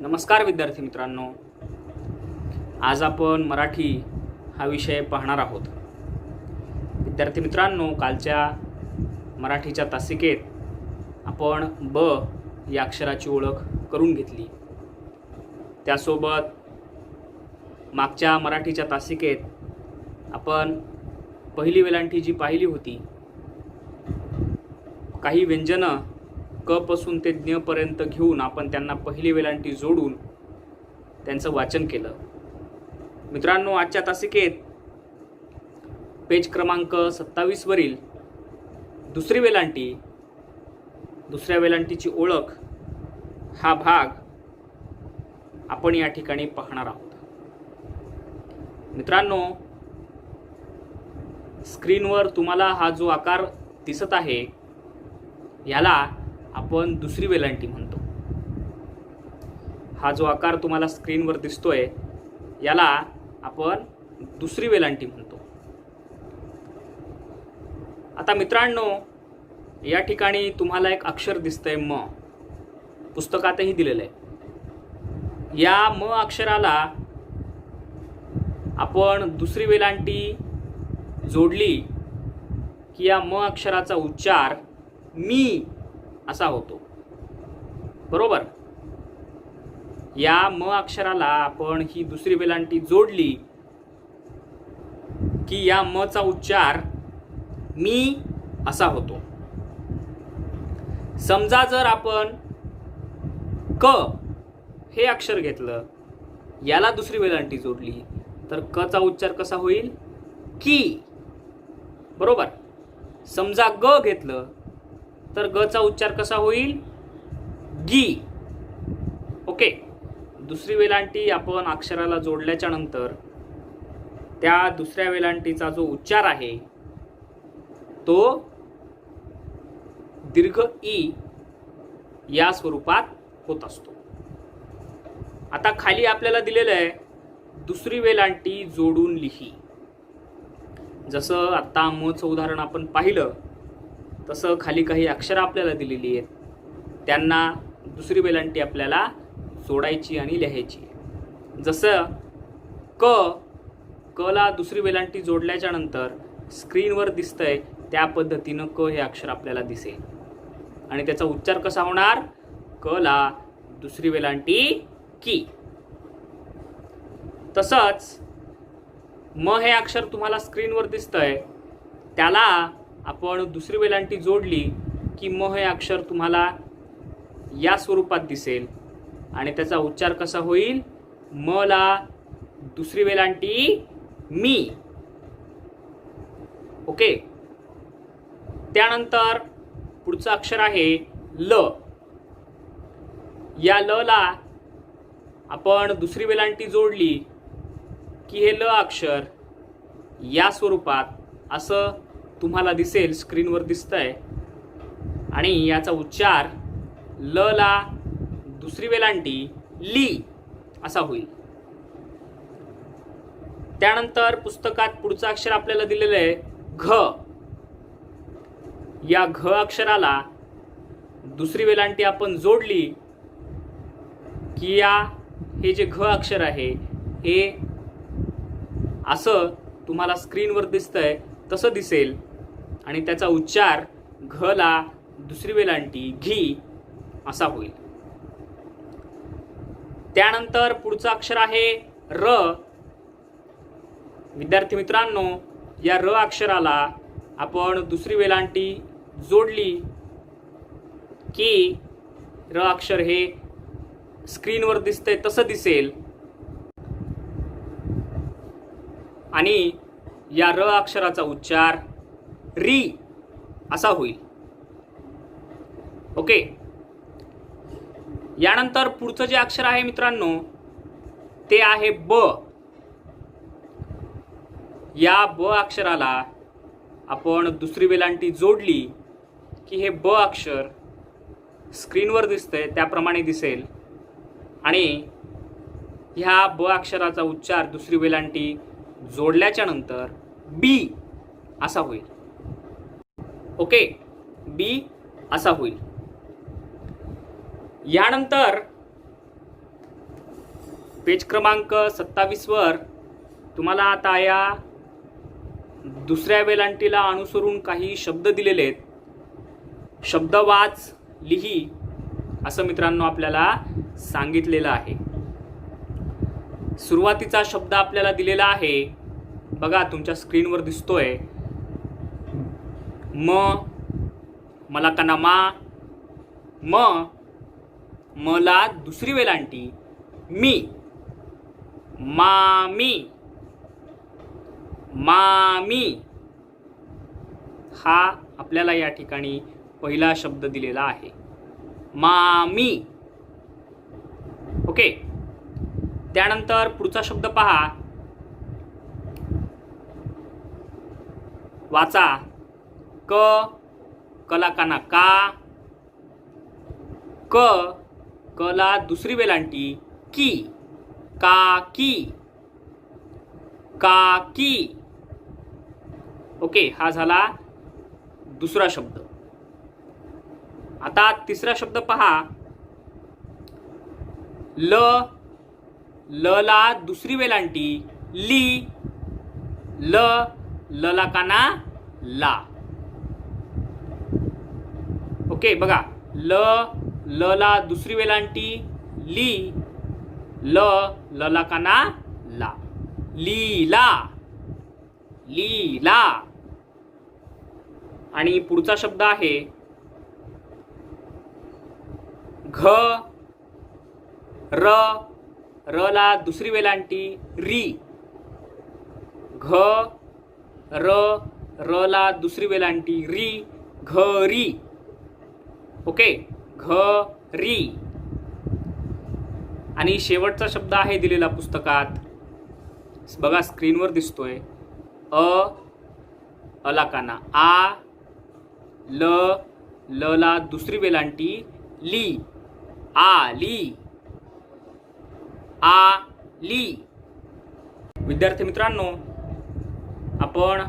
नमस्कार विद्यार्थी मित्रांनो, आज आपण मराठी हा विषय पाहणार आहोत. विद्यार्थी मित्रांनो, कालच्या मराठीच्या तासिकेत आपण ब या अक्षराची ओळख करून घेतली. त्यासोबत मागच्या मराठीच्या तासिकेत आपण पहिली वेलांटी जी पाहिली होती, काही व्यंजनं क पासून ते ज्ञ पर्यंत घेऊन आपण त्यांना पहिली वेलांटी जोडून त्यांचं वाचन केलं. मित्रांनो, आजच्या तासिकेत पेज क्रमांक 27 वरील दुसरी वेलांटी, दुसऱ्या वेलांटीची ओळख हा भाग आपण या ठिकाणी पाहणार आहोत. मित्रांनो, स्क्रीनवर तुम्हाला हा जो आकार दिसत आहे याला आपण दुसरी वेलांटी म्हणतो. हा जो आकार तुम्हाला स्क्रीनवर दिसतोय याला आपण दुसरी वेलांटी म्हणतो. आता मित्रांनो, या ठिकाणी तुम्हाला एक अक्षर दिसतंय म, पुस्तकातही दिलेलं आहे. या म अक्षराला आपण दुसरी वेलांटी जोडली की या म अक्षराचा उच्चार मी असा होतो. बरोबर. या म अक्षराला आपण ही दुसरी वेलांटी जोडली की या म चा उच्चार मी असा होतो. समजा जर आपण क हे अक्षर घेतलं, याला दुसरी वेलांटी जोडली तर क चा उच्चार कसा होईल? की. बरोबर. समजा ग घेतलं तर ग चा उच्चार कसा होईल? गी. ओके. दुसरी वेलांटी आपण अक्षराला जोडल्याच्या नंतर त्या दुसऱ्या वेलांटीचा जो उच्चार आहे तो दीर्घ ई या स्वरूपात होत असतो. आता खाली आपल्याला दिलेलं आहे दुसरी वेलांटी जोडून लिही. जसं आता मचं उदाहरण आपण पाहिलं तसं खाली काही अक्षरं आपल्याला दिलेली आहेत, त्यांना दुसरी वेलांटी आपल्याला जोडायची आणि लिहायची. जसं क ला दुसरी वेलांटी जोडल्याच्या नंतर स्क्रीनवर दिसतंय त्या पद्धतीनं क हे अक्षर आपल्याला दिसेल आणि त्याचा उच्चार कसा होणार? क ला दुसरी वेलांटी की. तसंच म हे अक्षर तुम्हाला स्क्रीनवर दिसतंय, त्याला आपण दुसरी वेलांटी जोडली की म हे अक्षर तुम्हाला या स्वरूपात दिसेल आणि त्याचा उच्चार कसा होईल? म ला दुसरी वेलांटी मी. ओके. त्यानंतर पुढचं अक्षर आहे ल. या ल ला आपण दुसरी वेलांटी जोडली की हे ल अक्षर या स्वरूपात असं तुम्हाला दिसेल, स्क्रीनवर दिसतंय आणि याचा उच्चार ल ला दुसरी वेलांटी ली असा होईल. त्यानंतर पुस्तकात पुढचं अक्षर आपल्याला दिलेलं आहे घ. या घ अक्षराला दुसरी वेलांटी आपण जोडली की या हे जे घ अक्षर आहे हे असं तुम्हाला स्क्रीनवर दिसतंय तसं दिसेल आणि त्याचा उच्चार घ ला दुसरी वेलांटी घी असा होईल. त्यानंतर पुढचं अक्षर आहे र. विद्यार्थी मित्रांनो, या र अक्षराला आपण दुसरी वेलांटी जोडली की र अक्षर हे स्क्रीनवर दिसतंय तसं दिसेल आणि या र अक्षराचा उच्चार री असा होईल. ओके. यानंतर पुढचं जे अक्षर आहे मित्रांनो ते आहे ब. या ब अक्षराला आपण दुसरी वेलांटी जोडली की हे ब अक्षर स्क्रीनवर दिसतंय त्याप्रमाणे दिसेल आणि ह्या ब अक्षराचा उच्चार दुसरी वेलांटी जोडल्याच्या नंतर बी असा होईल. ओके. बी असा होईल. यानंतर पेज क्रमांक 27 वर तुम्हाला आता या दुसऱ्या वेलांटीला अनुसरून काही शब्द दिलेले आहेत. शब्द वाच, लिही असं मित्रांनो आपल्याला सांगितलेलं आहे. सुरुवातीचा शब्द आपल्याला दिलेला आहे, बघा तुमच्या स्क्रीनवर दिसतोय. मला काना मला दुसरी वेलांटी मी, मामी. हा आपल्याला या ठिकाणी पहिला शब्द दिलेला आहे, मामी. ओके. त्यानंतर पुढचा शब्द पहा, वाचा. कला काना कला दुसरी वेलांटी की, काकी. ओके, हा झाला दुसरा शब्द. आता तिसरा शब्द पहा, लला दुसरी वेलांटी ली, लला काना ला. ओके, बघा लला दुसरी वेलांटी ली, लला काना ला, लीला. आणि पुढचा शब्द आहे रला दुसरी वेलांटी री, रला दुसरी वेलांटी री, घरी. ओके, घरी. आणि शेवटचा शब्द आहे दिलेला पुस्तकात, बघा स्क्रीनवर दिसतोय. अला काना लला दुसरी वेलांटी ली, आली. विद्यार्थी मित्रांनो, आपण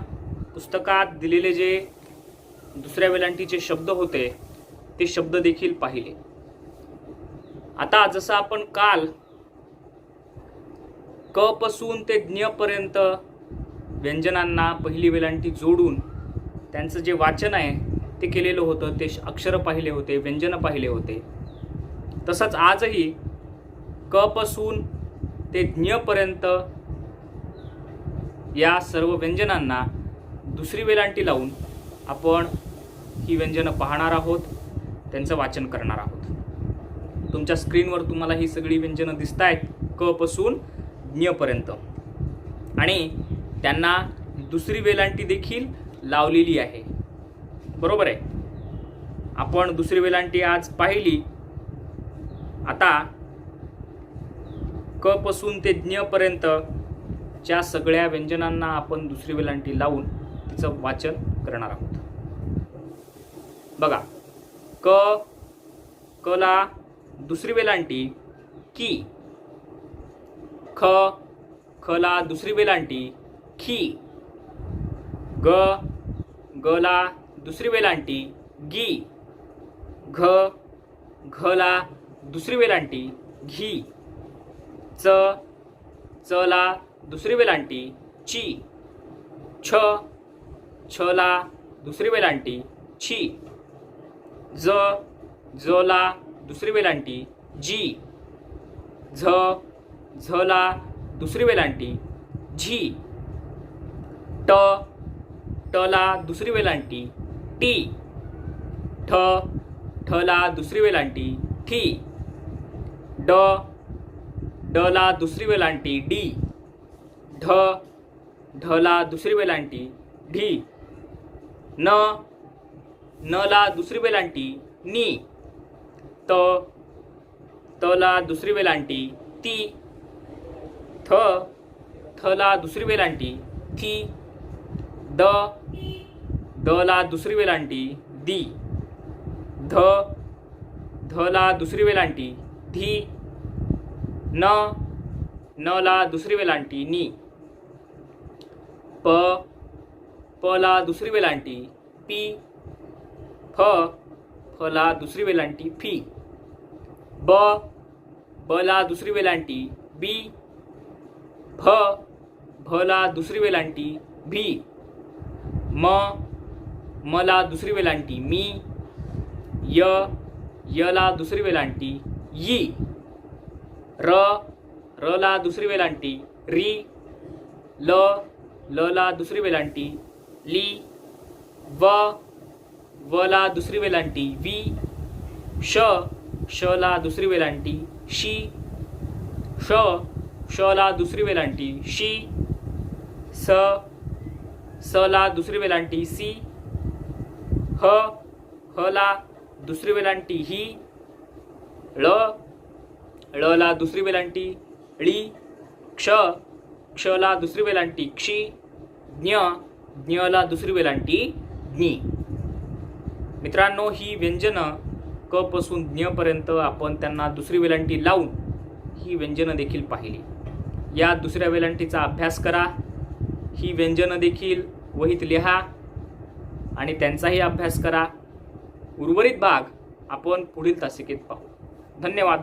पुस्तकात दिलेले जे दुसऱ्या वेलांटीचे शब्द होते ते शब्द देखील पाहिले. आता जसं आपण काल क पासून ते ज्ञ पर्यंत व्यंजनांना पहिली वेलांटी जोडून त्यांचं जे वाचन आहे ते केलेलं होतं, ते अक्षर पाहिले होते, व्यंजन पाहिले होते. तसंच आजही क पासून ते ज्ञ पर्यंत या सर्व व्यंजनांना दुसरी वेलांटी लावून आपण ही व्यंजनं पाहणार आहोत, त्यांचं वाचन करणार आहोत. तुमच्या स्क्रीनवर तुम्हाला ही सगळी व्यंजनं दिसत आहेत क पासून ज्ञ पर्यंत, आणि त्यांना दुसरी वेलांटी देखील लावलेली आहे. बरोबर आहे. आपण दुसरी वेलांटी आज पाहिली. आता क पासून ते ज्ञ पर्यंत च्या सगळ्या व्यंजनांना आपण दुसरी वेलांटी लावून तिचं वाचन करणार आहोत. बघा, कला दुसरी वेलांटी की, खला दुसरी वेलांटी खी, गला दुसरी वेलांटी गी, घला दुसरी वेलांटी घी, चला दुसरी वेलांटी ची, छला दुसरी वेलांटी छी, जला दुसरी वेलांटी जी, झला दुसरी वेलांटी झी, टला दुसरी वेलांटी टी, ठला दुसरी वेलांटी ठी, डला दुसरी वेलांटी डी, ढला दुसरी वेलांटी ढी, नला दुसरी वेलांटी नी, तला दुसरी वेलांटी ती, थला दुसरी वेलांटी थी, दला दुसरी वेलांटी दी, धला दुसरी वेलांटी धी, नला दुसरी वेलांटी नी, पला दुसरी वेलांटी पी, फला दुसरी वेलांटी फी, बला दुसरी वेलांटी बी. भ. भला दुसरी वेलांटी भी. मला दुसरी वेलांटी मी. यला दुसरी वेलांटी यी. रला दुसरी वेलांटी री. लला दुसरी वेलांटी ली. वला दुसरी वेलांटी वी. शला दुसरी वेलांटी शी. शला दुसरी वेलांटी शी. सला दुसरी वेलांटी सी. हला दुसरी वेलांटी ही. ळला दुसरी वेलांटी ळी. क्षला दुसरी वेलांटी क्षी. ज्ञला दुसरी वेलांटी ज्ञी. मित्रांनो, ही व्यंजनं क पासून ज्ञ पर्यंत आपण त्यांना दुसरी वेलांटी लावून ही व्यंजनं देखील पाहिली. या दुसऱ्या वेलांटीचा अभ्यास करा. ही व्यंजनं देखील वहीत लिहा आणि त्यांचाही अभ्यास करा. उर्वरित भाग आपण पुढील तासिकेत पाहू. धन्यवाद.